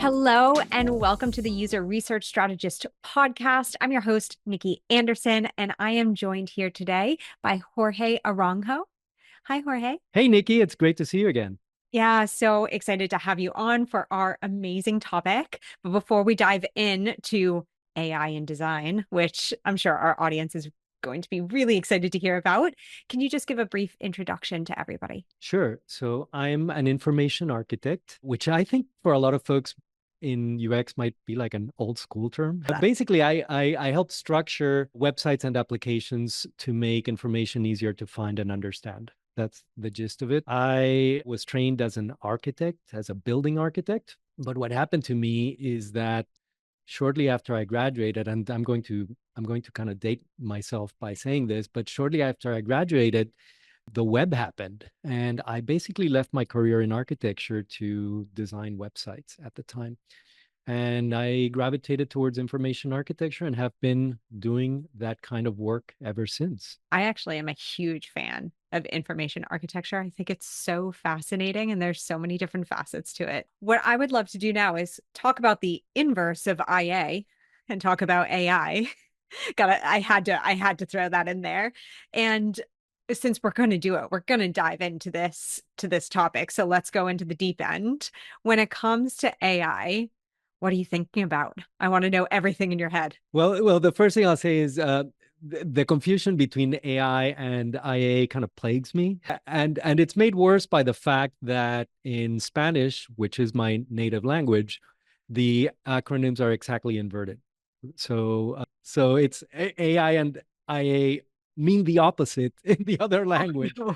Hello, and welcome to the User Research Strategist podcast. I'm your host, Nikki Anderson, and I am joined here today by Jorge Arango. Hi, Jorge. Hey, Nikki, it's great to see you again. Yeah, so excited to have you on for our amazing topic. But before we dive into AI and design, which I'm sure our audience is going to be really excited to hear about, can you just give a brief introduction to everybody? Sure. So I'm an information architect, which I think for a lot of folks in UX might be like an old school term. Basically, I help structure websites and applications to make information easier to find and understand. That's the gist of it. I was trained as an architect, as a building architect. But what happened to me is that shortly after I graduated, and I'm going to kind of date myself by saying this, but shortly after I graduated, the web happened, and I basically left my career in architecture to design websites at the time. And I gravitated towards information architecture and have been doing that kind of work ever since. I actually am a huge fan of information architecture. I think it's so fascinating and there's so many different facets to it. What I would love to do now is talk about the inverse of IA and talk about AI. I had to throw that in there. And since we're going to do it, we're going to dive into this topic. So let's go into the deep end. When it comes to AI, what are you thinking about? I want to know everything in your head. Well, the first thing I'll say is the confusion between AI and IA kind of plagues me, and it's made worse by the fact that in Spanish, which is my native language, the acronyms are exactly inverted. So it's AI and IA mean the opposite in the other language. No.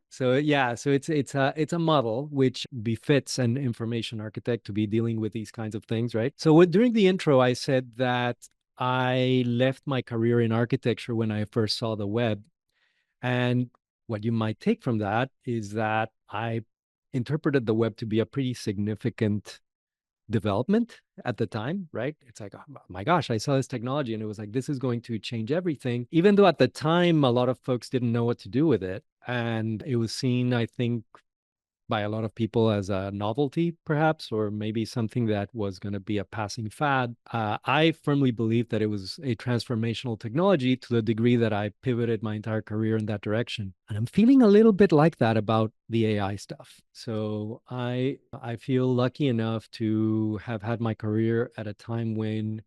So yeah, so it's a model which befits an information architect to be dealing with these kinds of things, right? So during the intro, I said that I left my career in architecture when I first saw the web. And what you might take from that is that I interpreted the web to be a pretty significant development at the time, right? It's like, oh my gosh, I saw this technology and it was like, this is going to change everything. Even though at the time, a lot of folks didn't know what to do with it. And it was seen, I think, by a lot of people as a novelty, perhaps, or maybe something that was going to be a passing fad. I firmly believe that it was a transformational technology to the degree that I pivoted my entire career in that direction. And I'm feeling a little bit like that about the AI stuff. So I feel lucky enough to have had my career at a time when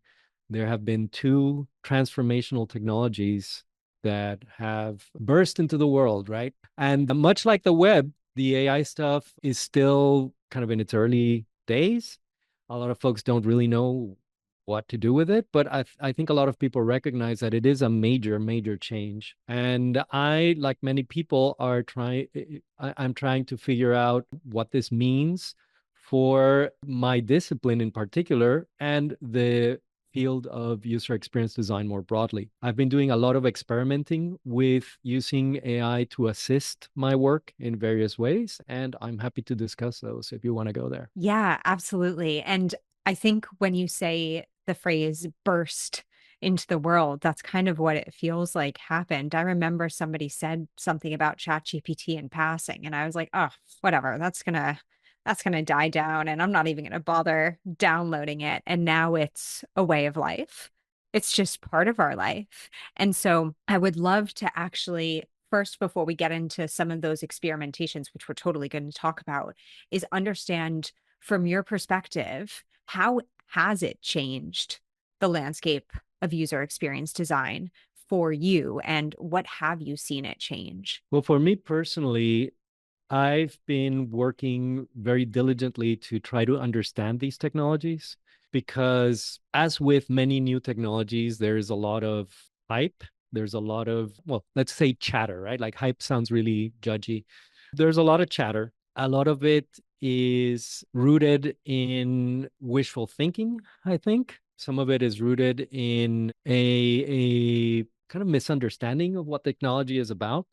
there have been two transformational technologies that have burst into the world, right? And much like the web, the AI stuff is still kind of in its early days. A lot of folks don't really know what to do with it, but I think a lot of people recognize that it is a major, major change. And I, like many people, I'm trying to figure out what this means for my discipline in particular and the field of user experience design more broadly. I've been doing a lot of experimenting with using AI to assist my work in various ways, and I'm happy to discuss those if you want to go there. Yeah, absolutely. And I think when you say the phrase burst into the world, that's kind of what it feels like happened. I remember somebody said something about ChatGPT in passing, and I was like, oh, whatever, that's gonna die down, and I'm not even gonna bother downloading it. And now it's a way of life. It's just part of our life. And so I would love to actually first, before we get into some of those experimentations, which we're totally going to talk about, is understand from your perspective, how has it changed the landscape of user experience design for you, and what have you seen it change? Well, for me personally, I've been working very diligently to try to understand these technologies because, as with many new technologies, there's a lot of hype. There's a lot of, well, let's say chatter, right? Like hype sounds really judgy. There's a lot of chatter. A lot of it is rooted in wishful thinking, I think. Some of it is rooted in a kind of misunderstanding of what technology is about.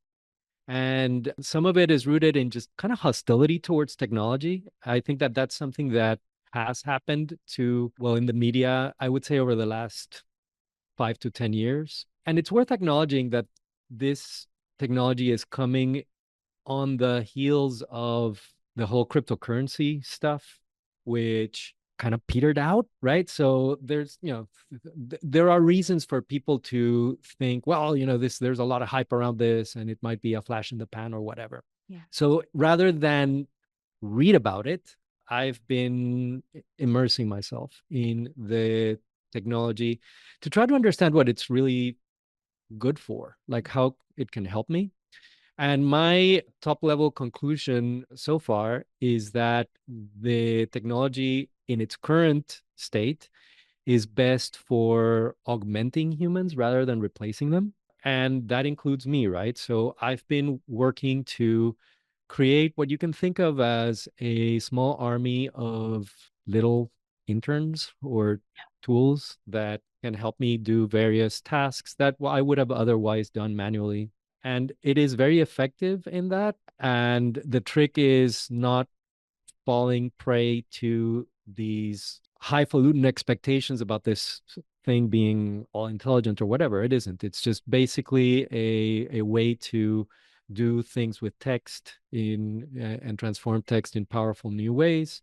And some of it is rooted in just kind of hostility towards technology. I think that that's something that has happened to, well, in the media, I would say over the last 5 to 10 years. And it's worth acknowledging that this technology is coming on the heels of the whole cryptocurrency stuff, which kind of petered out, right? So there's, there are reasons for people to think, well, there's a lot of hype around this and it might be a flash in the pan or whatever. Yeah. So rather than read about it, I've been immersing myself in the technology to try to understand what it's really good for, like how it can help me. And my top level conclusion so far is that the technology in its current state is best for augmenting humans rather than replacing them. And that includes me, right? So I've been working to create what you can think of as a small army of little interns or tools that can help me do various tasks that I would have otherwise done manually. And it is very effective in that. And the trick is not falling prey to these highfalutin expectations about this thing being all intelligent or whatever. It isn't. It's just basically a way to do things with text in and transform text in powerful new ways.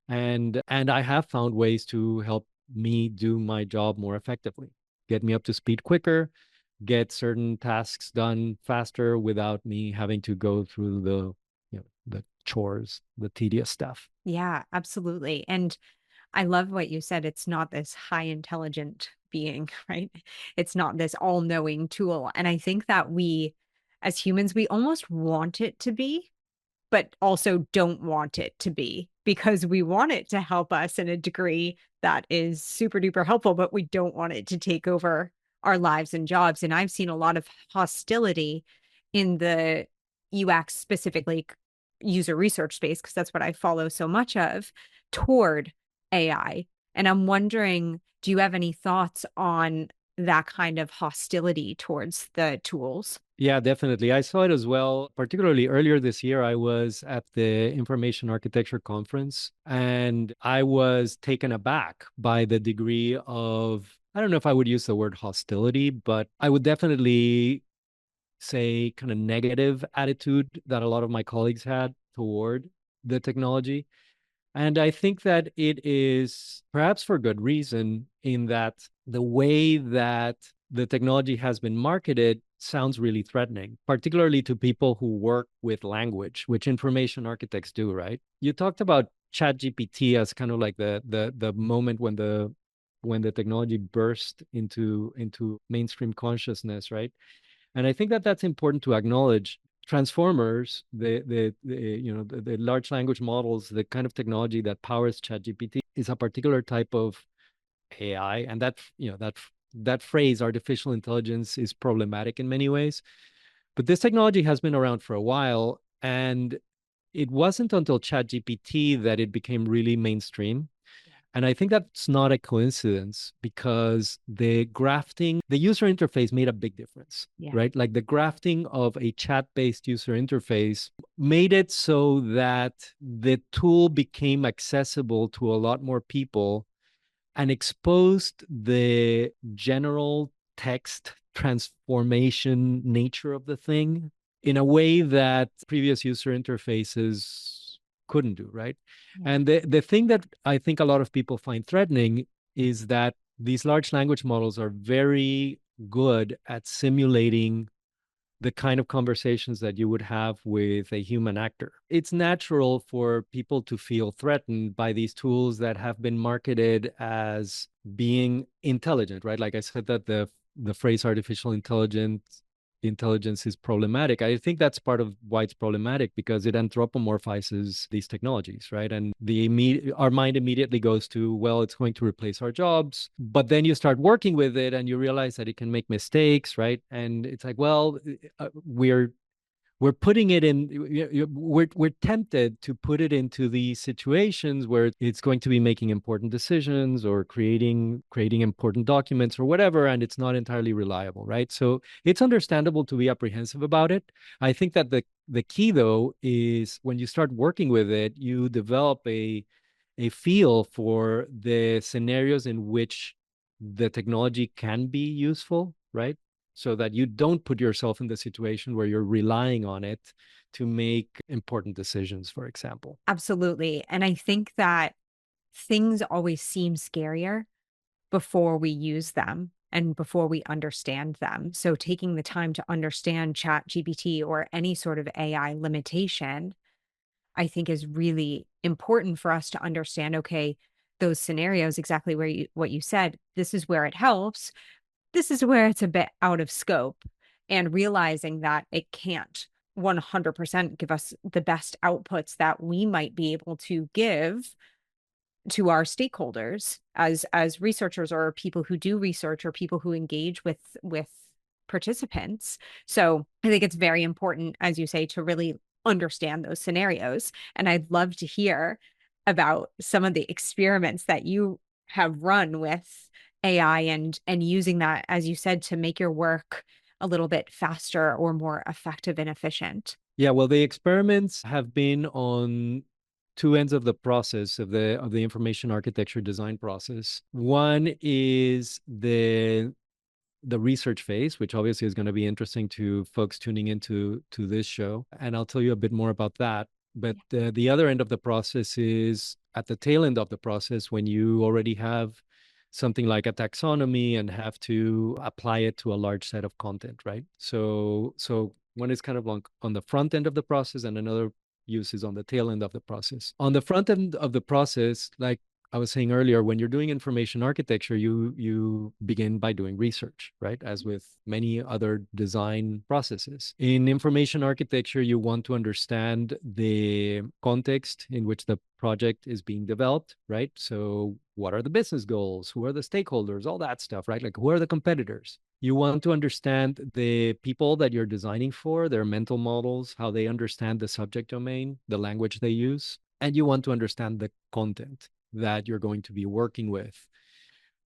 And I have found ways to help me do my job more effectively, get me up to speed quicker, get certain tasks done faster without me having to go through the chores, the tedious stuff. Yeah, absolutely. And I love what you said. It's not this high intelligent being, right? It's not this all knowing tool. And I think that we, as humans, we almost want it to be, but also don't want it to be because we want it to help us in a degree that is super duper helpful, but we don't want it to take over our lives and jobs. And I've seen a lot of hostility in the UX, specifically user research space, because that's what I follow so much of, toward AI. And I'm wondering, do you have any thoughts on that kind of hostility towards the tools? Yeah, definitely. I saw it as well. Particularly earlier this year, I was at the Information Architecture Conference and I was taken aback by the degree of, I don't know if I would use the word hostility, but I would definitely say kind of negative attitude that a lot of my colleagues had toward the technology. And I think that it is perhaps for good reason, in that the way that the technology has been marketed sounds really threatening, particularly to people who work with language, which information architects do, right? You talked about ChatGPT as kind of like the moment when the technology burst into mainstream consciousness, right? And I think that that's important to acknowledge. Transformers, the large language models, the kind of technology that powers ChatGPT is a particular type of AI, and that phrase, artificial intelligence, is problematic in many ways. But this technology has been around for a while, and it wasn't until ChatGPT that it became really mainstream. And I think that's not a coincidence because the grafting, the user interface made a big difference, Yeah. right? Like the grafting of a chat-based user interface made it so that the tool became accessible to a lot more people and exposed the general text transformation nature of the thing in a way that previous user interfaces couldn't do, right? Yeah. And the thing that I think a lot of people find threatening is that these large language models are very good at simulating the kind of conversations that you would have with a human actor. It's natural for people to feel threatened by these tools that have been marketed as being intelligent, right? Like I said, that the phrase artificial intelligence is problematic. I think that's part of why it's problematic, because it anthropomorphizes these technologies, right? And our mind immediately goes to, well, it's going to replace our jobs. But then you start working with it and you realize that it can make mistakes, right? And it's like, well, we're putting it in, we're tempted to put it into these situations where it's going to be making important decisions or creating important documents or whatever, and it's not entirely reliable, right? So it's understandable to be apprehensive about it. I think that the key, though, is when you start working with it, you develop a feel for the scenarios in which the technology can be useful, right? So that you don't put yourself in the situation where you're relying on it to make important decisions, for example. Absolutely. And I think that things always seem scarier before we use them and before we understand them. So taking the time to understand Chat GPT or any sort of AI limitation, I think is really important for us to understand, okay, those scenarios, exactly where what you said, this is where it helps. This is where it's a bit out of scope, and realizing that it can't 100% give us the best outputs that we might be able to give to our stakeholders as researchers or people who do research or people who engage with participants. So I think it's very important, as you say, to really understand those scenarios. And I'd love to hear about some of the experiments that you have run with AI and using that, as you said, to make your work a little bit faster or more effective and efficient. Yeah, well, the experiments have been on two ends of the process of the information architecture design process. One is the research phase, which obviously is going to be interesting to folks tuning into to this show, and I'll tell you a bit more about that. But the other end of the process is at the tail end of the process when you already have something like a taxonomy and have to apply it to a large set of content, right? So one is kind of on the front end of the process, and another use is on the tail end of the process. On the front end of the process, like I was saying earlier, when you're doing information architecture, you begin by doing research, right? As with many other design processes. In information architecture, you want to understand the context in which the project is being developed, right? So what are the business goals? Who are the stakeholders? All that stuff, right? Like who are the competitors? You want to understand the people that you're designing for, their mental models, how they understand the subject domain, the language they use, and you want to understand the content that you're going to be working with.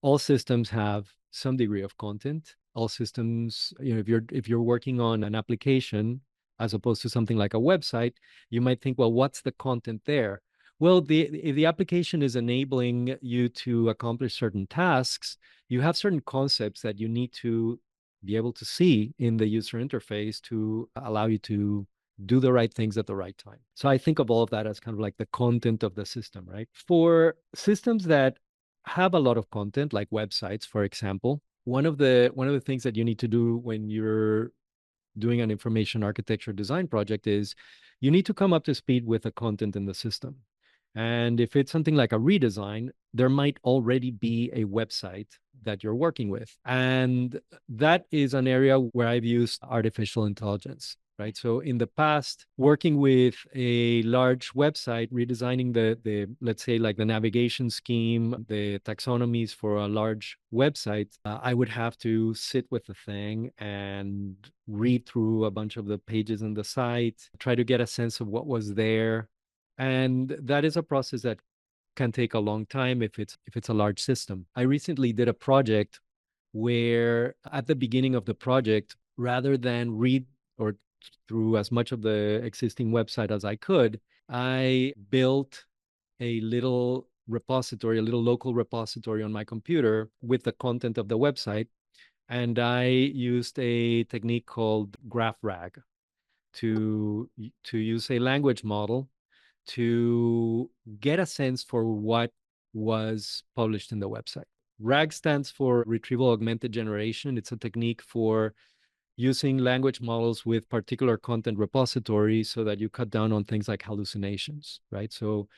All systems have some degree of content. All systems, if you're working on an application as opposed to something like a website, you might think, well, what's the content there? Well, if the application is enabling you to accomplish certain tasks, you have certain concepts that you need to be able to see in the user interface to allow you to do the right things at the right time. So I think of all of that as kind of like the content of the system, right? For systems that have a lot of content, like websites, for example, one of the things that you need to do when you're doing an information architecture design project is you need to come up to speed with the content in the system. And if it's something like a redesign, there might already be a website that you're working with. And that is an area where I've used artificial intelligence, right? So in the past, working with a large website, redesigning the let's say like the navigation scheme, the taxonomies for a large website, I would have to sit with the thing and read through a bunch of the pages in the site, try to get a sense of what was there. And that is a process that can take a long time if it's a large system. I recently did a project where at the beginning of the project, rather than read or through as much of the existing website as I could, I built a little repository, a little local repository on my computer with the content of the website. And I used a technique called graph rag to use a language model to get a sense for what was published in the website. RAG stands for retrieval augmented generation. It's a technique for using language models with particular content repositories so that you cut down on things like hallucinations, right? So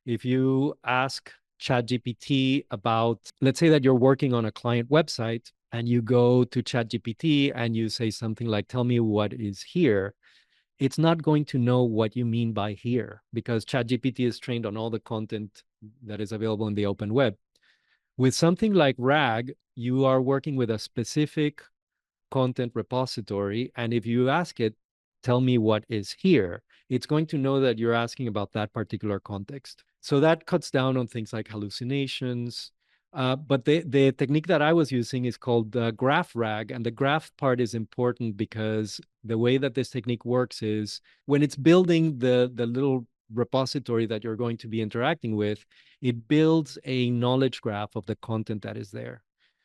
if you ask ChatGPT about, let's say that you're working on a client website and you go to ChatGPT and you say something like, tell me what is here, it's not going to know what you mean by here because ChatGPT is trained on all the content that is available in the open web. With something like RAG, you are working with a specific content repository. And if you ask it, tell me what is here, it's going to know that you're asking about that particular context. So that cuts down on things like hallucinations. But the technique that I was using is called the graph rag. And the graph part is important because the way that this technique works is when it's building the little repository that you're going to be interacting with, it builds a knowledge graph of the content that is there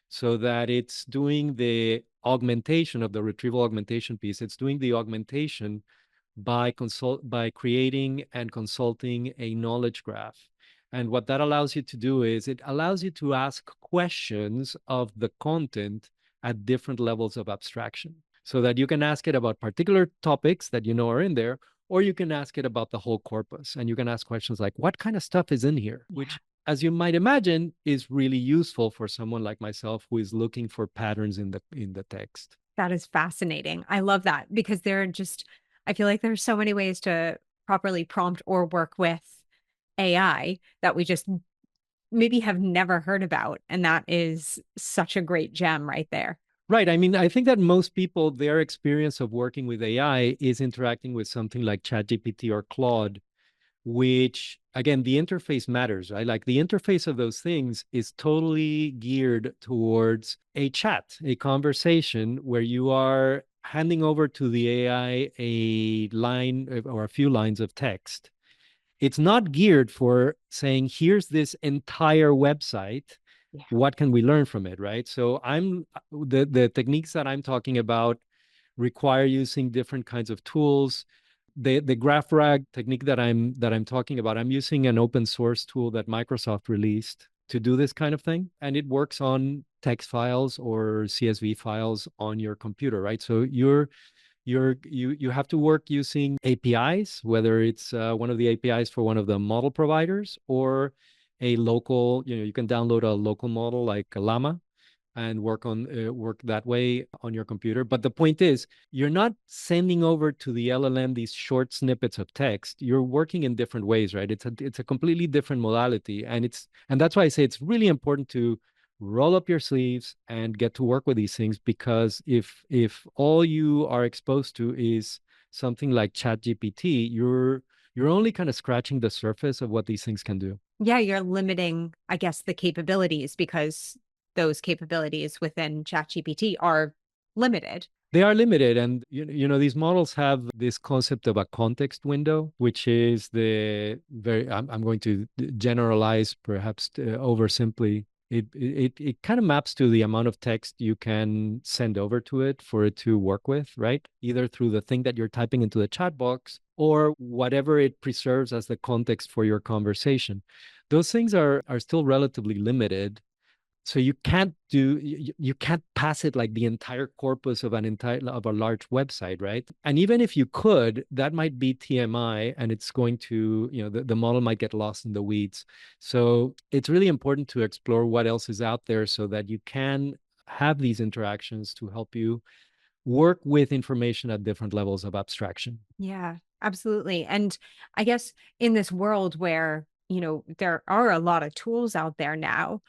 so that it's doing the augmentation of the retrieval augmentation piece. It's doing the augmentation by creating and consulting a knowledge graph. And what that allows you to do is it allows you to ask questions of the content at different levels of abstraction so that you can ask it about particular topics that you know are in there, or you can ask it about the whole corpus. And you can ask questions like, what kind of stuff is in here? Yeah. Which, as you might imagine, is really useful for someone like myself who is looking for patterns in the text. That is fascinating. I love that because there are just, I feel like there's so many ways to properly prompt or work with AI that we just maybe have never heard about. And that is such a great gem right there. Right. I mean, I think that most people, their experience of working with AI is interacting with something like ChatGPT or Claude, which again, the interface matters, right? Like the interface of those things is totally geared towards a chat, a conversation where you are handing over to the AI a line or a few lines of text. It's not geared for saying, here's this entire website. Yeah. What can we learn from it, right? So the techniques that I'm talking about require using different kinds of tools. The graph rag technique that I'm talking about, I'm using an open source tool that Microsoft released to do this kind of thing, and it works on text files or CSV files on your computer, right? So you have to work using APIs, whether it's one of the APIs for one of the model providers or a local, you can download a local model like a Llama and work that way on your computer. But the point is, you're not sending over to the LLM these short snippets of text. You're working in different ways, right? It's a completely different modality, and that's why I say it's really important to roll up your sleeves and get to work with these things, because if all you are exposed to is something like ChatGPT, you're only kind of scratching the surface of what these things can do. Yeah, you're limiting, I guess, the capabilities because those capabilities within ChatGPT are limited. They are limited, and these models have this concept of a context window, which is the very. I'm going to generalize, perhaps oversimply. It kind of maps to the amount of text you can send over to it for it to work with, right? Either through the thing that you're typing into the chat box or whatever it preserves as the context for your conversation. Those things are still relatively limited, so you can't pass it like the entire corpus of a large website, right? And even if you could, that might be TMI, and it's going to, the model might get lost in the weeds. So it's really important to explore what else is out there so that you can have these interactions to help you work with information at different levels of abstraction. Yeah, absolutely. And I guess in this world where, there are a lot of tools out there now,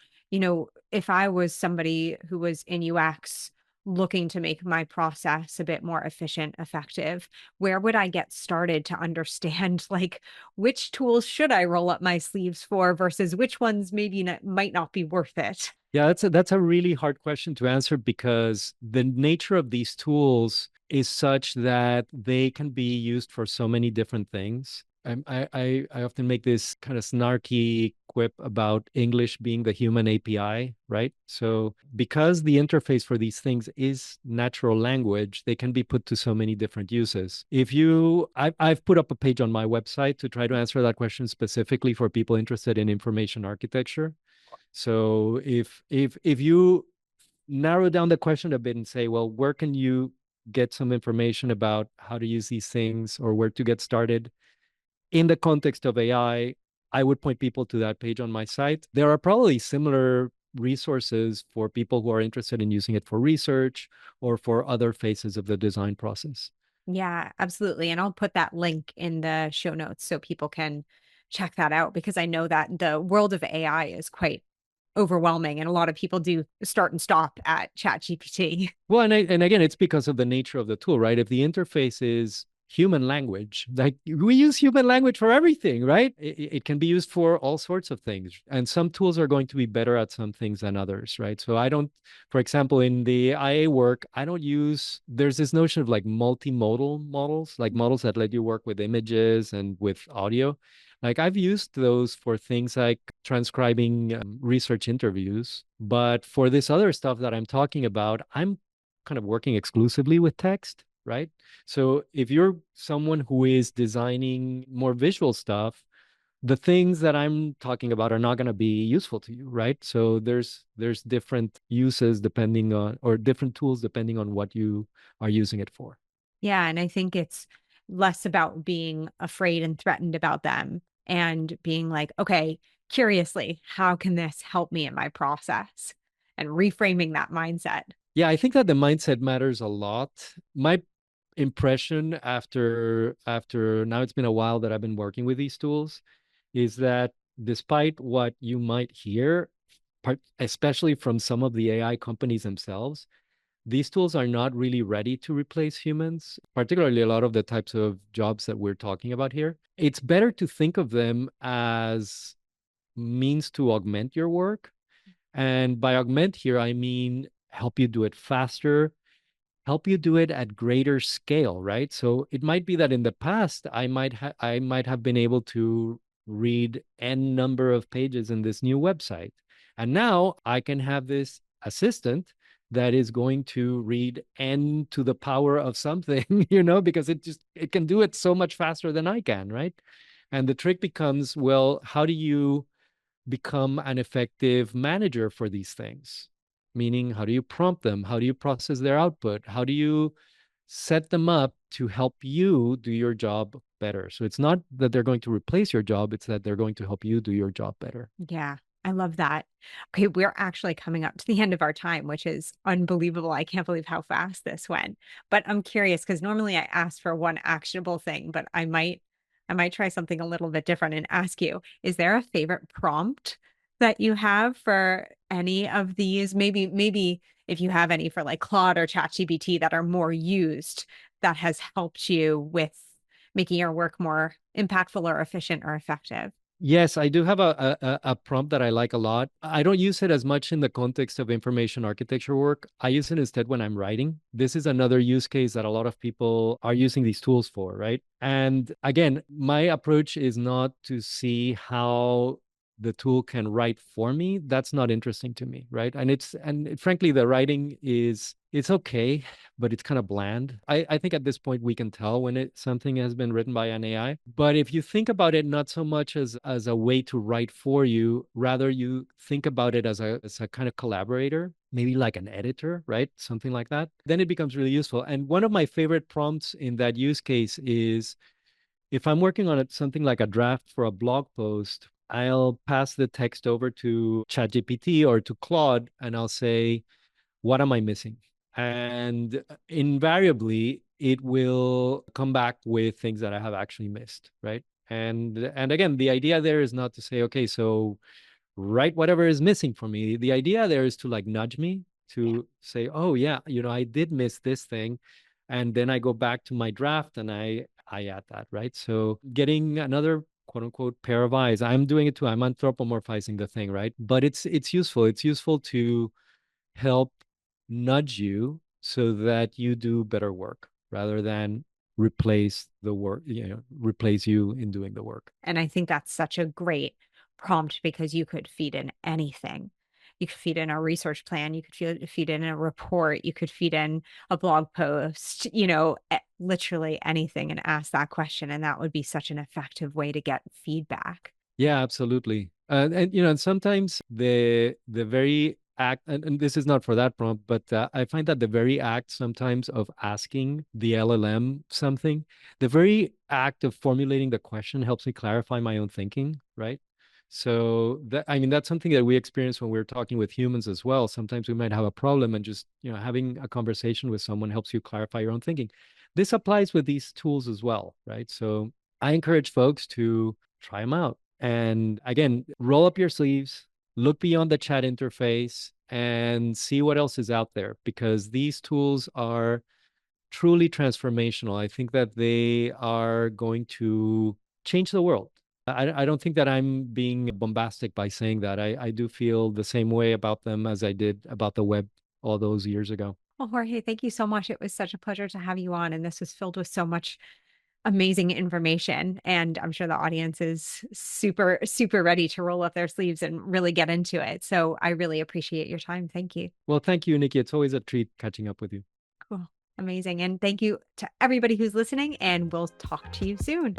if I was somebody who was in UX looking to make my process a bit more efficient, effective, where would I get started to understand like which tools should I roll up my sleeves for versus which ones maybe might not be worth it? Yeah, that's a really hard question to answer because the nature of these tools is such that they can be used for so many different things. I often make this kind of snarky quip about English being the human API, right? So because the interface for these things is natural language, they can be put to so many different uses. I've put up a page on my website to try to answer that question specifically for people interested in information architecture. So if you narrow down the question a bit and say, well, where can you get some information about how to use these things or where to get started in the context of I would point people to that page on my site. There are probably similar resources for people who are interested in using it for research or for other phases of the design process. Yeah, absolutely. And I'll put that link in the show notes so people can check that out because I know that the world of AI is quite overwhelming and a lot of people do start and stop at ChatGPT. Well, and again, it's because of the nature of the tool, right? If the interface is human language, like we use human language for everything, right? It can be used for all sorts of things. And some tools are going to be better at some things than others, right? So I don't, for example, in the IA work, I don't use, there's this notion of like multimodal models, like models that let you work with images and with audio. Like I've used those for things like transcribing research interviews, but for this other stuff that I'm talking about, I'm kind of working exclusively with text, right? So if you're someone who is designing more visual stuff, the things that I'm talking about are not going to be useful to you, right? So there's different uses depending on, or different tools depending on what you are using it for. Yeah. And I think it's less about being afraid and threatened about them and being like, okay, curiously, how can this help me in my process? And reframing that mindset. Yeah, I think that the mindset matters a lot. My impression after now, it's been a while that I've been working with these tools, is that despite what you might hear, especially from some of the AI companies themselves, these tools are not really ready to replace humans, particularly a lot of the types of jobs that we're talking about here. It's better to think of them as means to augment your work. And by augment here, I mean help you do it faster, help you do it at greater scale, right? So it might be that in the past I might have been able to read n number of pages in this new website. And now I can have this assistant that is going to read n to the power of something, because it can do it so much faster than I can, right? And the trick becomes, well, how do you become an effective manager for these things? Meaning, how do you prompt them? How do you process their output? How do you set them up to help you do your job better? So it's not that they're going to replace your job, it's that they're going to help you do your job better. Yeah, I love that. Okay, we're actually coming up to the end of our time, which is unbelievable. I can't believe how fast this went. But I'm curious because normally I ask for one actionable thing, but I might try something a little bit different and ask you, is there a favorite prompt that you have for any of these? Maybe if you have any for like Claude or ChatGPT that are more used that has helped you with making your work more impactful or efficient or effective. Yes, I do have a prompt that I like a lot. I don't use it as much in the context of information architecture work. I use it instead when I'm writing. This is another use case that a lot of people are using these tools for, right? And again, my approach is not to see how the tool can write for me. That's not interesting to me, right? Frankly, the writing is it's okay, but it's kind of bland. I think at this point we can tell when something has been written by an AI. But if you think about it not so much as a way to write for you, rather you think about it as a kind of collaborator, maybe like an editor, right? Something like that. Then it becomes really useful. And one of my favorite prompts in that use case is if I'm working on something like a draft for a blog post, I'll pass the text over to ChatGPT or to Claude and I'll say, what am I missing? And invariably, it will come back with things that I have actually missed, right? And again, the idea there is not to say, okay, so write whatever is missing for me. The idea there is to like nudge me Yeah. to say, oh yeah, I did miss this thing. And then I go back to my draft and I add that, right? So getting another quote unquote pair of eyes. I'm doing it too. I'm anthropomorphizing the thing, right? But it's useful. It's useful to help nudge you so that you do better work rather than replace the work, replace you in doing the work. And I think that's such a great prompt because you could feed in anything. You could feed in a research plan, you could feed in a report, you could feed in a blog post, literally anything and ask that question. And that would be such an effective way to get feedback. Yeah, absolutely. And sometimes the very act, and this is not for that prompt, but I find that the very act sometimes of asking the LLM something, the very act of formulating the question helps me clarify my own thinking, right? So that, I mean, that's something that we experience when we're talking with humans as well. Sometimes we might have a problem, and just having a conversation with someone helps you clarify your own thinking. This applies with these tools as well, right? So I encourage folks to try them out. And again, roll up your sleeves, look beyond the chat interface, and see what else is out there because these tools are truly transformational. I think that they are going to change the world. I don't think that I'm being bombastic by saying that. I do feel the same way about them as I did about the web all those years ago. Well, Jorge, thank you so much. It was such a pleasure to have you on. And this was filled with so much amazing information. And I'm sure the audience is super, super ready to roll up their sleeves and really get into it. So I really appreciate your time. Thank you. Well, thank you, Nikki. It's always a treat catching up with you. Cool. Amazing. And thank you to everybody who's listening. And we'll talk to you soon.